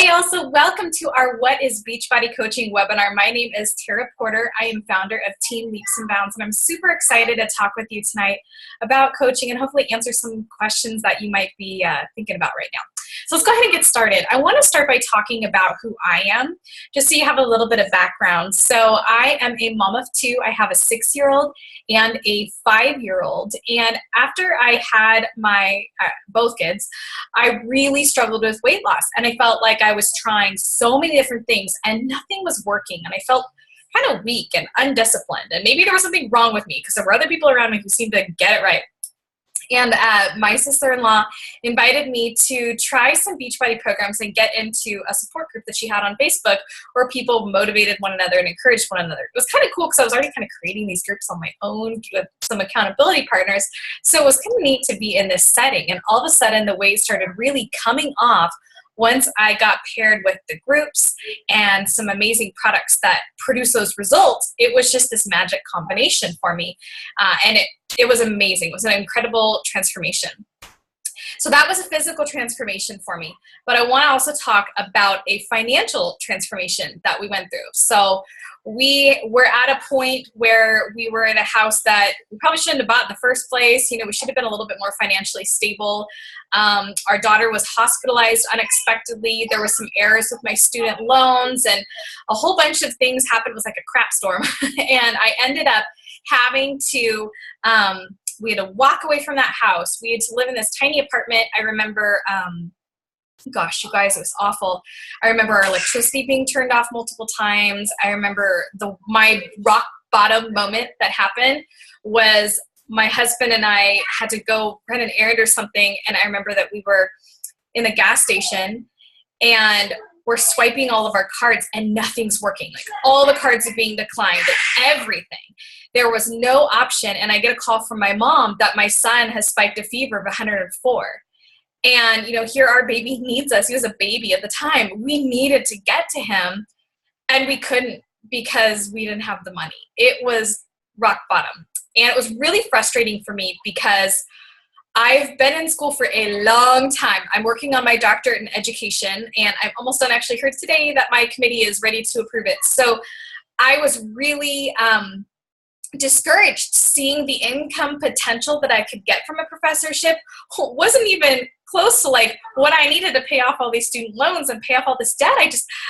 Hey, also welcome to our What is Beachbody Coaching webinar. My name is Tara Porter. I am founder of Team Leaps and Bounds, and I'm super excited to talk with you tonight about coaching and hopefully answer some questions that you might be thinking about right now. So let's go ahead and get started. I want to start by talking about who I am, just so you have a little bit of background. So I am a mom of two. I have a 6-year-old and a 5-year-old. And after I had my both kids, I really struggled with weight loss. And I felt like I was trying so many different things and nothing was working. And I felt kind of weak and undisciplined. And maybe there was something wrong with me because there were other people around me who seemed to get it right. And my sister-in-law invited me to try some Beachbody programs and get into a support group that she had on Facebook where people motivated one another and encouraged one another. It was kind of cool because I was already kind of creating these groups on my own with some accountability partners. So it was kind of neat to be in this setting. And all of a sudden, the weight started really coming off once I got paired with the groups and some amazing products that produce those results. It was just this magic combination for me. And it was amazing. It was an incredible transformation. So that was a physical transformation for me. But I want to also talk about a financial transformation that we went through. So we were at a point where we were in a house that we probably shouldn't have bought in the first place. You know, we should have been a little bit more financially stable. Our daughter was hospitalized unexpectedly. There were some errors with my student loans and a whole bunch of things happened. It was like a crap storm. And I ended up having to, we had to walk away from that house. We had to live in this tiny apartment. I remember, gosh, you guys, it was awful. I remember our electricity being turned off multiple times. I remember my rock bottom moment that happened was my husband and I had to go run an errand or something. And I remember that we were in the gas station and we're swiping all of our cards and nothing's working. Like all the cards are being declined, like everything. There was no option. And I get a call from my mom that my son has spiked a fever of 104. And, you know, here our baby needs us. He was a baby at the time. We needed to get to him and we couldn't because we didn't have the money. It was rock bottom. And it was really frustrating for me because I've been in school for a long time. I'm working on my doctorate in education and I'm almost done. Actually heard today that my committee is ready to approve it. So I was really discouraged seeing the income potential that I could get from a professorship wasn't even close to like what I needed to pay off all these student loans and pay off all this debt.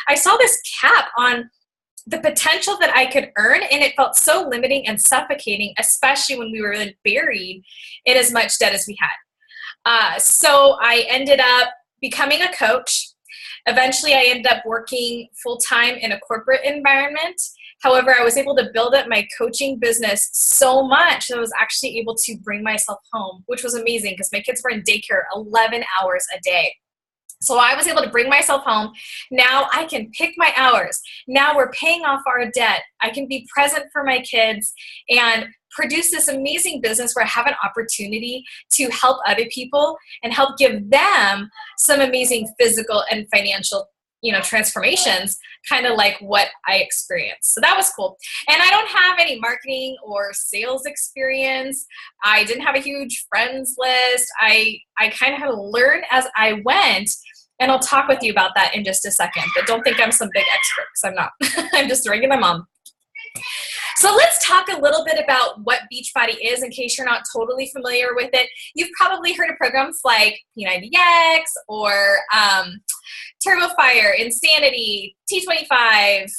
I saw this cap on the potential that I could earn, and it felt so limiting and suffocating, especially when we were really buried in as much debt as we had. So I ended up becoming a coach. Eventually, I ended up working full-time in a corporate environment. However, I was able to build up my coaching business so much that I was actually able to bring myself home, which was amazing because my kids were in daycare 11 hours a day. So I was able to bring myself home. Now I can pick my hours. Now we're paying off our debt. I can be present for my kids and produce this amazing business where I have an opportunity to help other people and help give them some amazing physical and financial, transformations, kind of like what I experienced. So that was cool. And I don't have any marketing or sales experience. I didn't have a huge friends list. I kind of had to learn as I went. And I'll talk with you about that in just a second. But don't think I'm some big expert because I'm not. I'm just a regular mom. So let's talk a little bit about what Beachbody is in case you're not totally familiar with it. You've probably heard of programs like P90X or Turbo Fire, Insanity, T25,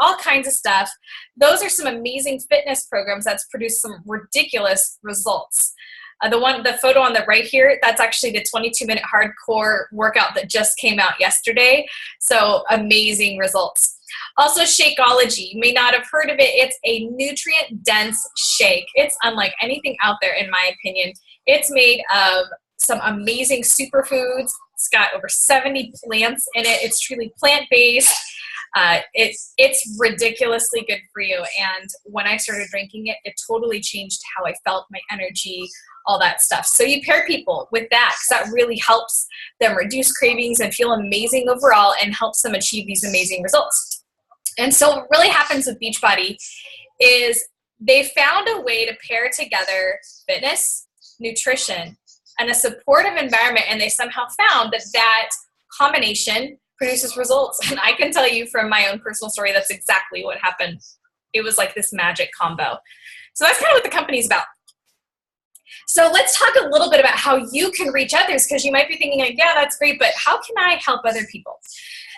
all kinds of stuff. Those are some amazing fitness programs that's produced some ridiculous results. The photo on the right here, that's actually the 22-minute hardcore workout that just came out yesterday. So amazing results. Also Shakeology, you may not have heard of it. It's a nutrient-dense shake. It's unlike anything out there in my opinion. It's made of some amazing superfoods. It's got over 70 plants in it. It's truly plant-based. It's ridiculously good for you. And when I started drinking it, it totally changed how I felt, my energy, all that stuff. So you pair people with that because that really helps them reduce cravings and feel amazing overall and helps them achieve these amazing results. And so what really happens with Beachbody is they found a way to pair together fitness, nutrition, and a supportive environment, and they somehow found that combination produces results. And I can tell you from my own personal story, that's exactly what happened. It was like this magic combo. So that's kind of what the company's about. So let's talk a little bit about how you can reach others, because you might be thinking like, yeah, that's great, but how can I help other people?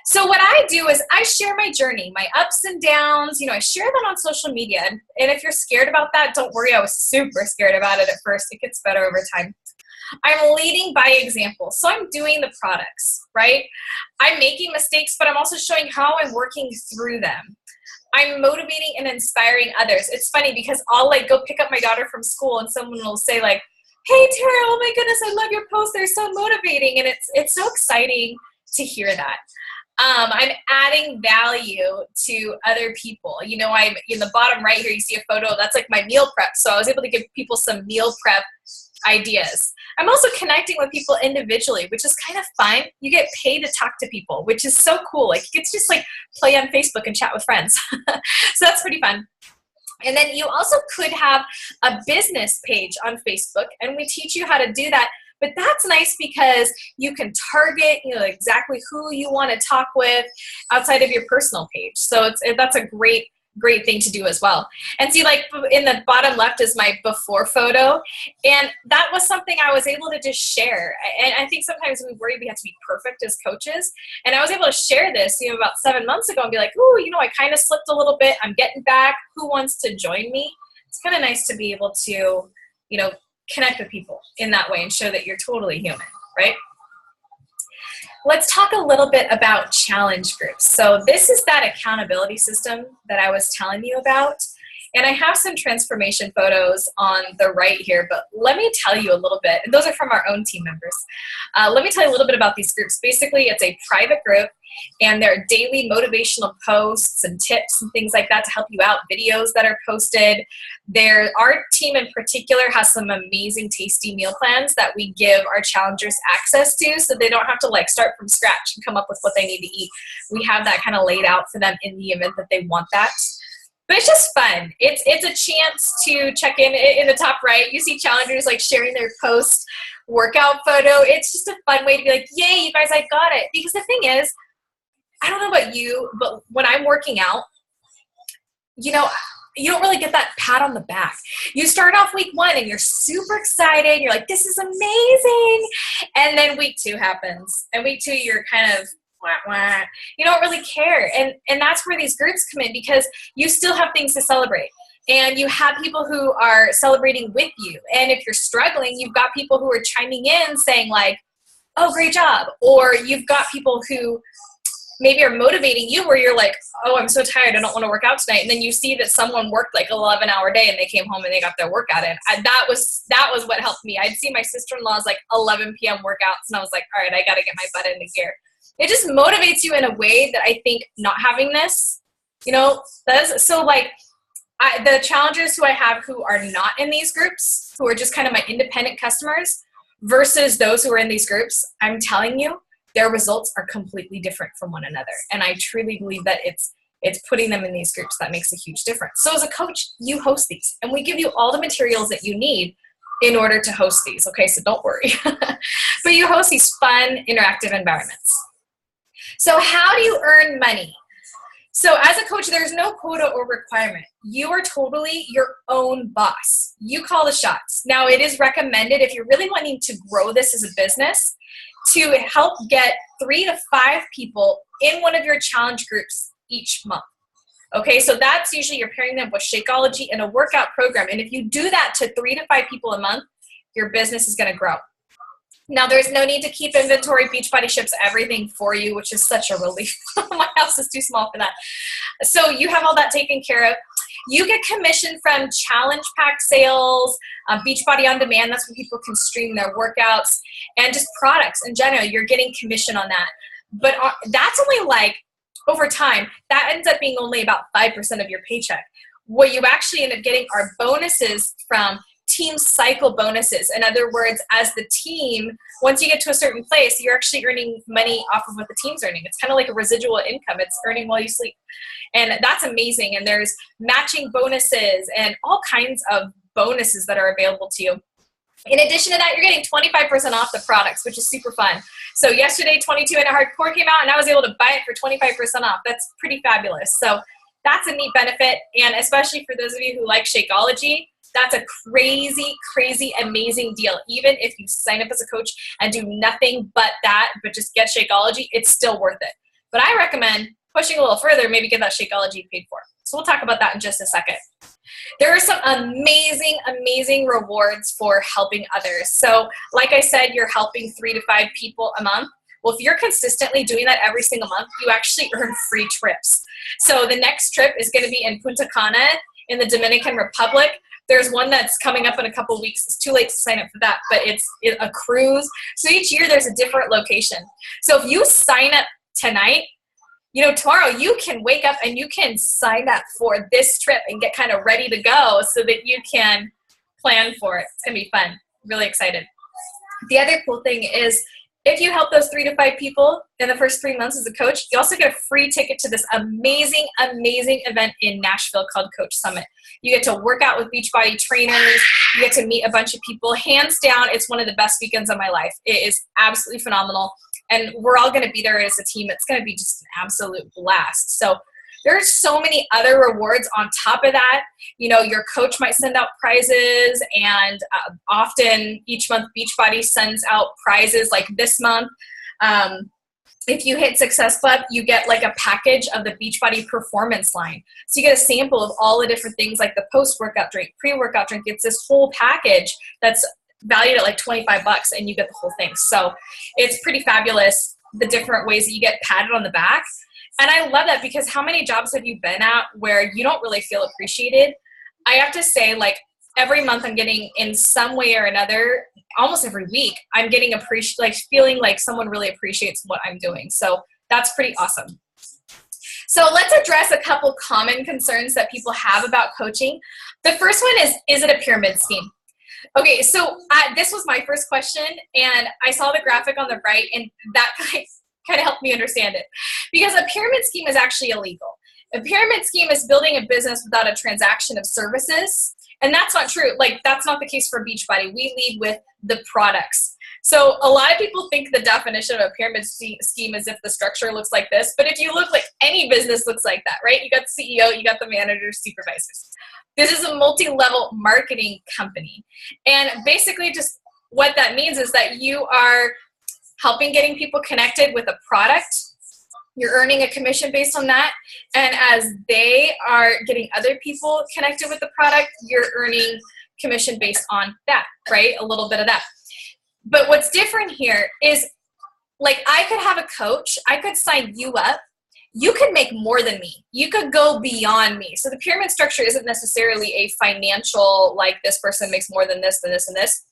So what I do is I share my journey, my ups and downs. I share that on social media. And if you're scared about that, don't worry. I was super scared about it at first. It gets better over time. I'm leading by example. So I'm doing the products, right? I'm making mistakes, but I'm also showing how I'm working through them. I'm motivating and inspiring others. It's funny because I'll go pick up my daughter from school and someone will say like, hey Tara, oh my goodness, I love your posts. They're so motivating. And it's so exciting to hear that. I'm adding value to other people. I'm in the bottom right here, you see a photo, that's like my meal prep. So I was able to give people some meal prep ideas. I'm also connecting with people individually, which is kind of fun. You get paid to talk to people, which is so cool. You get to just play on Facebook and chat with friends. So that's pretty fun. And then you also could have a business page on Facebook, and we teach you how to do that. But that's nice because you can target, exactly who you want to talk with outside of your personal page. So that's a great thing to do as well. And see, in the bottom left is my before photo. And that was something I was able to just share. And I think sometimes we worry we have to be perfect as coaches. And I was able to share this, about 7 months ago and be like, ooh, I kind of slipped a little bit. I'm getting back. Who wants to join me? It's kind of nice to be able to, connect with people in that way and show that you're totally human, right? Let's talk a little bit about challenge groups. So this is that accountability system that I was telling you about. And I have some transformation photos on the right here, but let me tell you a little bit. And those are from our own team members. Let me tell you a little bit about these groups. Basically, it's a private group, and there are daily motivational posts and tips and things like that to help you out, videos that are posted. Our team in particular has some amazing tasty meal plans that we give our challengers access to, so they don't have to start from scratch and come up with what they need to eat. We have that kind of laid out for them in the event that they want that. But it's just fun. It's a chance to check in the top right. You see challengers sharing their post workout photo. It's just a fun way to be like, yay, you guys, I got it. Because the thing is, I don't know about you, but when I'm working out, you don't really get that pat on the back. You start off week 1 and you're super excited. You're like, this is amazing. And then week 2 happens. And week 2, you're kind of, wah, wah. You don't really care. And that's where these groups come in, because you still have things to celebrate. And you have people who are celebrating with you. And if you're struggling, you've got people who are chiming in saying oh, great job. Or you've got people who maybe are motivating you where you're like, oh, I'm so tired, I don't want to work out tonight. And then you see that someone worked 11-hour day and they came home and they got their workout in. That was what helped me. I'd see my sister-in-law's 11 p.m. workouts, and I was like, all right, I got to get my butt into gear. It just motivates you in a way that I think not having this, does. So the challengers who I have who are not in these groups, who are just kind of my independent customers, versus those who are in these groups, I'm telling you, their results are completely different from one another. And I truly believe that it's putting them in these groups that makes a huge difference. So as a coach, you host these, and we give you all the materials that you need in order to host these. Okay, so don't worry. But you host these fun, interactive environments. So how do you earn money? So as a coach, there's no quota or requirement. You are totally your own boss. You call the shots. Now, it is recommended, if you're really wanting to grow this as a business, to help get 3 to 5 people in one of your challenge groups each month. Okay, so that's usually you're pairing them with Shakeology and a workout program. And if you do that to 3 to 5 people a month, your business is going to grow. Now, there's no need to keep inventory. Beachbody ships everything for you, which is such a relief. My house is too small for that. So you have all that taken care of. You get commission from challenge pack sales, Beachbody On Demand. That's when people can stream their workouts, and just products in general. You're getting commission on that. But that's only over time, that ends up being only about 5% of your paycheck. What you actually end up getting are bonuses from team cycle bonuses. In other words, as the team, once you get to a certain place, you're actually earning money off of what the team's earning. It's kind of like a residual income. It's earning while you sleep. And that's amazing. And there's matching bonuses and all kinds of bonuses that are available to you. In addition to that, you're getting 25% off the products, which is super fun. So yesterday, 22 and a Hardcore came out, and I was able to buy it for 25% off. That's pretty fabulous. So that's a neat benefit, and especially for those of you who like Shakeology, that's a crazy, crazy, amazing deal. Even if you sign up as a coach and do nothing but that, but just get Shakeology, it's still worth it. But I recommend pushing a little further, maybe get that Shakeology paid for. So we'll talk about that in just a second. There are some amazing, amazing rewards for helping others. So like I said, you're helping 3 to 5 people a month. Well, if you're consistently doing that every single month, you actually earn free trips. So the next trip is going to be in Punta Cana in the Dominican Republic. There's one that's coming up in a couple weeks. It's too late to sign up for that, but it's a cruise. So each year there's a different location. So if you sign up tonight, you know, tomorrow you can wake up and you can sign up for this trip and get kind of ready to go so that you can plan for it. It's going to be fun. Really excited. The other cool thing is if you help those 3 to 5 people in the first 3 months as a coach, you also get a free ticket to this amazing, amazing event in Nashville called Coach Summit. You get to work out with Beachbody trainers. You get to meet a bunch of people. Hands down, it's one of the best weekends of my life. It is absolutely phenomenal. And we're all going to be there as a team. It's going to be just an absolute blast. So there's so many other rewards on top of that. You know, your coach might send out prizes, and often each month Beachbody sends out prizes like this month. If you hit Success Club, you get like a package of the Beachbody Performance line. So you get a sample of all the different things like the post-workout drink, pre-workout drink. It's this whole package that's valued at like $25 and you get the whole thing. So it's pretty fabulous, the different ways that you get patted on the back. And I love that because how many jobs have you been at where you don't really feel appreciated? I have to say, like, every month I'm getting in some way or another, almost every week, I'm getting feeling like someone really appreciates what I'm doing. So that's pretty awesome. So let's address a couple common concerns that people have about coaching. The first one is it a pyramid scheme? Okay, so this was my first question, and I saw the graphic on the right, and that kind of helped me understand it. Because a pyramid scheme is actually illegal. A pyramid scheme is building a business without a transaction of services, and that's not true. Like, that's not the case for Beachbody. We lead with the products. So a lot of people think the definition of a pyramid scheme is if the structure looks like this, but if you look like any business looks like that, right? You got the CEO, you got the managers, supervisors. This is a multi-level marketing company. And basically just what that means is that you are helping getting people connected with a product. You're earning a commission based on that. And as they are getting other people connected with the product, you're earning commission based on that, right? A little bit of that. But what's different here is, like, I could have a coach, I could sign you up. You could make more than me. You could go beyond me. So the pyramid structure isn't necessarily a financial, like, this person makes more than this, and this, and this.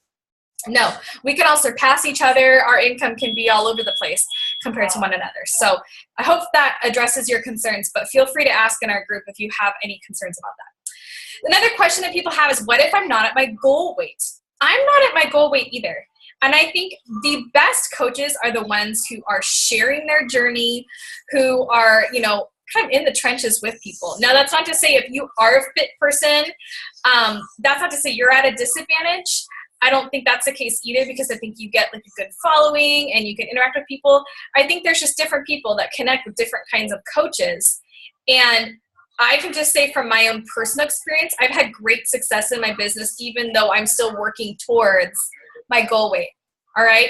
No, we can all surpass each other. Our income can be all over the place compared to one another. So I hope that addresses your concerns, but feel free to ask in our group if you have any concerns about that. Another question that people have is, what if I'm not at my goal weight? I'm not at my goal weight either. And I think the best coaches are the ones who are sharing their journey, who are, you know, kind of in the trenches with people. Now, that's not to say if you are a fit person, that's not to say you're at a disadvantage. I don't think that's the case either, because I think you get like a good following and you can interact with people. I think there's just different people that connect with different kinds of coaches. And I can just say from my own personal experience, I've had great success in my business, even though I'm still working towards my goal weight. All right.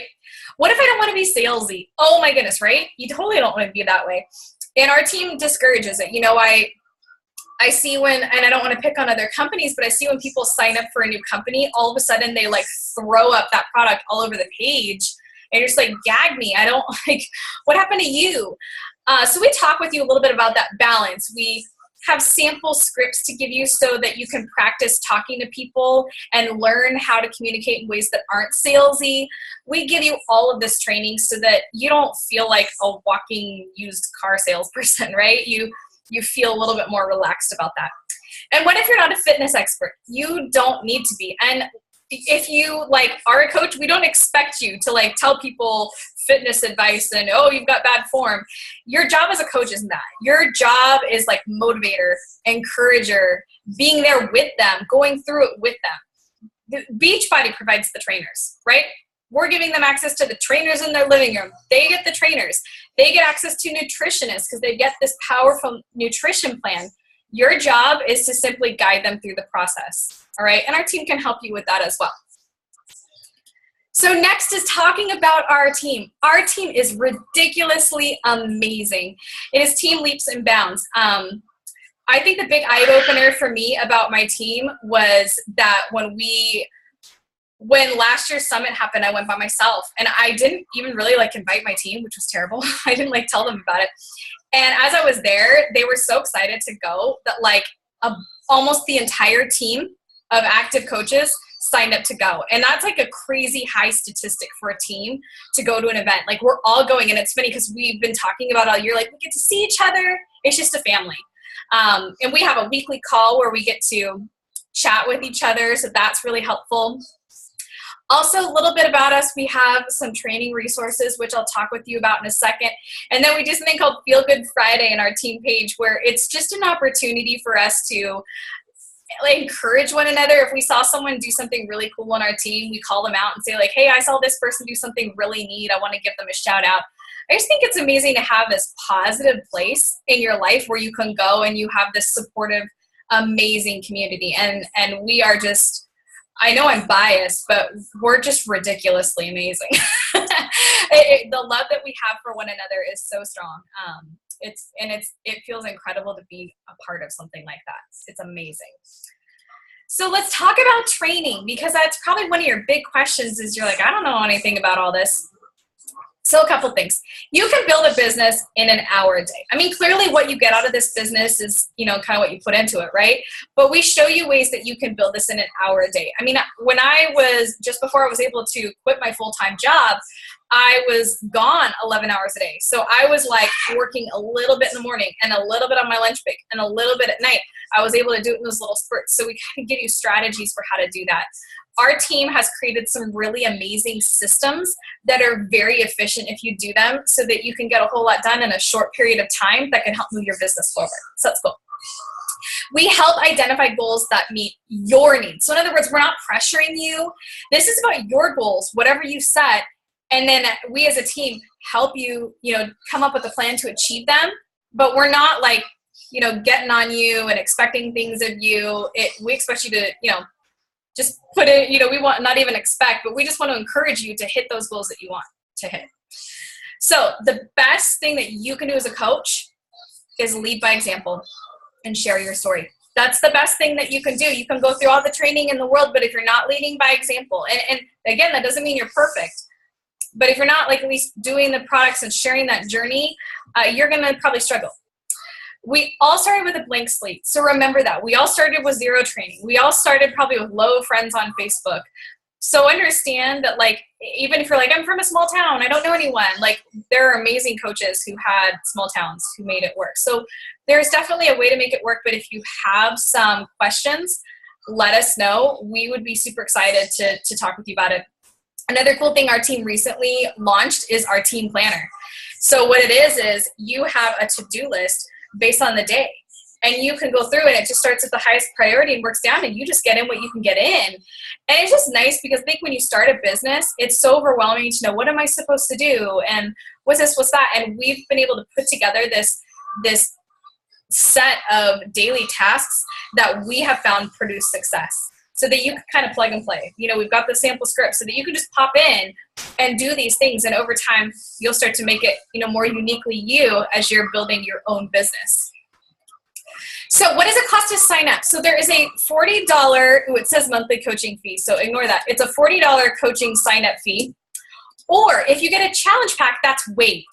What if I don't want to be salesy? Oh my goodness, right? You totally don't want to be that way. And our team discourages it. You know, I see when, and I don't want to pick on other companies, but I see when people sign up for a new company, all of a sudden they like throw up that product all over the page. And you're just like, gag me. I don't like, what happened to you? So we talk with you a little bit about that balance. We have sample scripts to give you so that you can practice talking to people and learn how to communicate in ways that aren't salesy. We give you all of this training so that you don't feel like a walking used car salesperson, right? You feel a little bit more relaxed about that. And what if you're not a fitness expert? You don't need to be. And if you like are a coach, we don't expect you to like tell people fitness advice and, oh, you've got bad form. Your job as a coach isn't that. Your job is like motivator, encourager, being there with them, going through it with them. the Beachbody provides the trainers, right? We're giving them access to the trainers in their living room. They get the trainers. They get access to nutritionists because they get this powerful nutrition plan. Your job is to simply guide them through the process, all right? And our team can help you with that as well. So next is talking about our team. Our team is ridiculously amazing. It is Team Leaps and Bounds. I think the big eye-opener for me about my team was that when last year's summit happened, I went by myself, and I didn't even really invite my team, which was terrible. I didn't tell them about it. And as I was there, they were so excited to go that almost the entire team of active coaches signed up to go. And that's a crazy high statistic for a team to go to an event. We're all going, and it's funny because we've been talking about all year, we get to see each other. It's just a family. And we have a weekly call where we get to chat with each other. So that's really helpful. Also, a little bit about us, we have some training resources, which I'll talk with you about in a second. And then we do something called Feel Good Friday in our team page, where it's just an opportunity for us to encourage one another. If we saw someone do something really cool on our team, we call them out and say hey, I saw this person do something really neat. I want to give them a shout out. I just think it's amazing to have this positive place in your life where you can go and you have this supportive, amazing community. And we are just, I know I'm biased, but we're just ridiculously amazing. The love that we have for one another is so strong. It feels incredible to be a part of something like that. It's amazing. So let's talk about training, because that's probably one of your big questions is you're I don't know anything about all this. So a couple things. You can build a business in an hour a day. I mean, clearly what you get out of this business is, kind of what you put into it, right? But we show you ways that you can build this in an hour a day. I mean, just before I was able to quit my full-time job, I was gone 11 hours a day. So I was working a little bit in the morning and a little bit on my lunch break and a little bit at night. I was able to do it in those little spurts. So we kind of give you strategies for how to do that. Our team has created some really amazing systems that are very efficient if you do them, so that you can get a whole lot done in a short period of time that can help move your business forward. So that's cool. We help identify goals that meet your needs. So in other words, we're not pressuring you. This is about your goals, whatever you set. And then we as a team help you, come up with a plan to achieve them. But we're not getting on you and expecting things of you. We expect you to, just put it, we want not even expect, but we just want to encourage you to hit those goals that you want to hit. So the best thing that you can do as a coach is lead by example and share your story. That's the best thing that you can do. You can go through all the training in the world, but if you're not leading by example, and again, that doesn't mean you're perfect, but if you're not at least doing the products and sharing that journey, you're going to probably struggle. We all started with a blank slate. So remember that. We all started with zero training. We all started probably with low friends on Facebook. So understand that even if you're I'm from a small town, I don't know anyone, there are amazing coaches who had small towns who made it work. So there's definitely a way to make it work. But if you have some questions, let us know. We would be super excited to talk with you about it. Another cool thing our team recently launched is our team planner. So what it is you have a to-do list based on the day, and you can go through and it just starts at the highest priority and works down, and you just get in what you can get in. And it's just nice because I think when you start a business, it's so overwhelming to know, what am I supposed to do? And what's this, what's that? And we've been able to put together this set of daily tasks that we have found produce success, so that you can kind of plug and play. We've got the sample script so that you can just pop in and do these things. And over time, you'll start to make it, more uniquely you as you're building your own business. So what does it cost to sign up? So there is a $40, it says monthly coaching fee, so ignore that. It's a $40 coaching sign up fee. Or if you get a challenge pack, that's waived.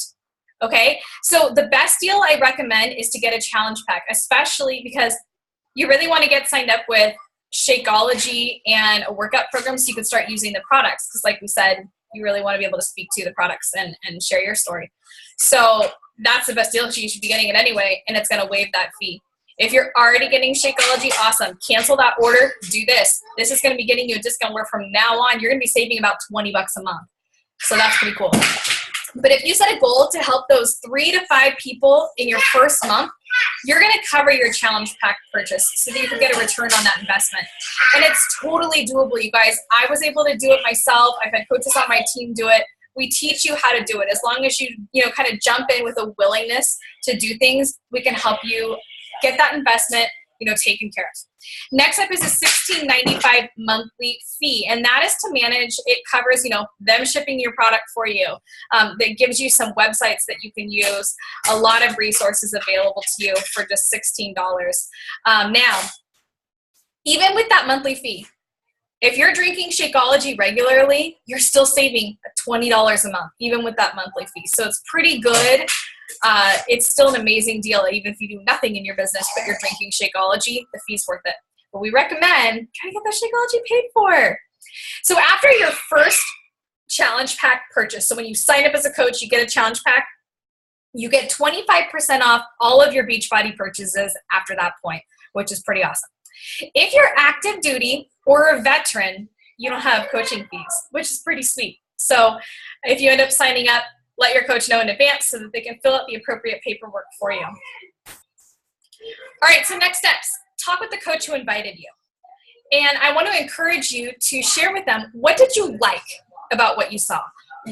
Okay? So the best deal I recommend is to get a challenge pack, especially because you really want to get signed up with Shakeology and a workout program so you can start using the products. Because like we said, you really want to be able to speak to the products and share your story. So that's the best deal. You should be getting it anyway, and it's going to waive that fee. If you're already getting Shakeology, awesome. Cancel that order. Do this. This is going to be getting you a discount where from now on, you're going to be saving about $20 a month. So that's pretty cool. But if you set a goal to help those 3 to 5 people in your first month you're going to cover your challenge pack purchase so that you can get a return on that investment. And it's totally doable, you guys. I was able to do it myself. I've had coaches on my team do it. We teach you how to do it. As long as you kind of jump in with a willingness to do things, we can help you get that investment, taken care of. Next up is a $16.95 monthly fee, and that is to manage. It covers, them shipping your product for you. That gives you some websites that you can use, a lot of resources available to you for just $16. Now, even with that monthly fee, if you're drinking Shakeology regularly, you're still saving $20 a month, even with that monthly fee. So it's pretty good. It's still an amazing deal, even if you do nothing in your business, but you're drinking Shakeology, the fee's worth it. But we recommend try to get that Shakeology paid for. So after your first challenge pack purchase, so when you sign up as a coach, you get a challenge pack, you get 25% off all of your Beachbody purchases after that point, which is pretty awesome. If you're active duty or a veteran, you don't have coaching fees, which is pretty sweet. So if you end up signing up, let your coach know in advance so that they can fill out the appropriate paperwork for you. All right, so next steps. Talk with the coach who invited you. And I want to encourage you to share with them, what did you like about what you saw?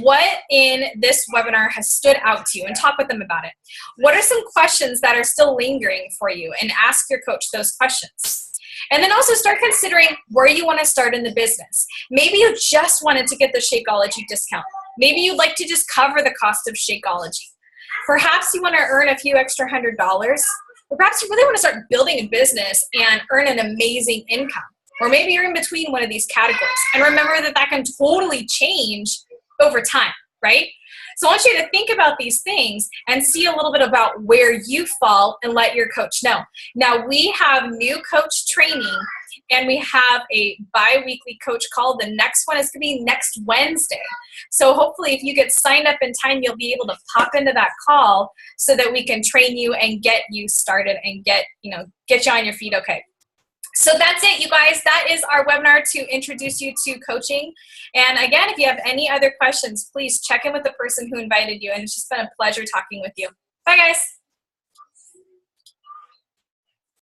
What in this webinar has stood out to you, and talk with them about it. What are some questions that are still lingering for you, and ask your coach those questions. And then also start considering where you want to start in the business. Maybe you just wanted to get the Shakeology discount. Maybe you'd like to just cover the cost of Shakeology. Perhaps you want to earn a few extra $100, or perhaps you really want to start building a business and earn an amazing income. Or maybe you're in between one of these categories. And remember that that can totally change over time, right? So I want you to think about these things and see a little bit about where you fall and let your coach know. Now, we have new coach training, and we have a bi-weekly coach call. The next one is going to be next Wednesday. So hopefully if you get signed up in time, you'll be able to pop into that call so that we can train you and get you started and get you on your feet okay. So that's it, you guys. That is our webinar to introduce you to coaching. And again, if you have any other questions, please check in with the person who invited you. And it's just been a pleasure talking with you. Bye, guys.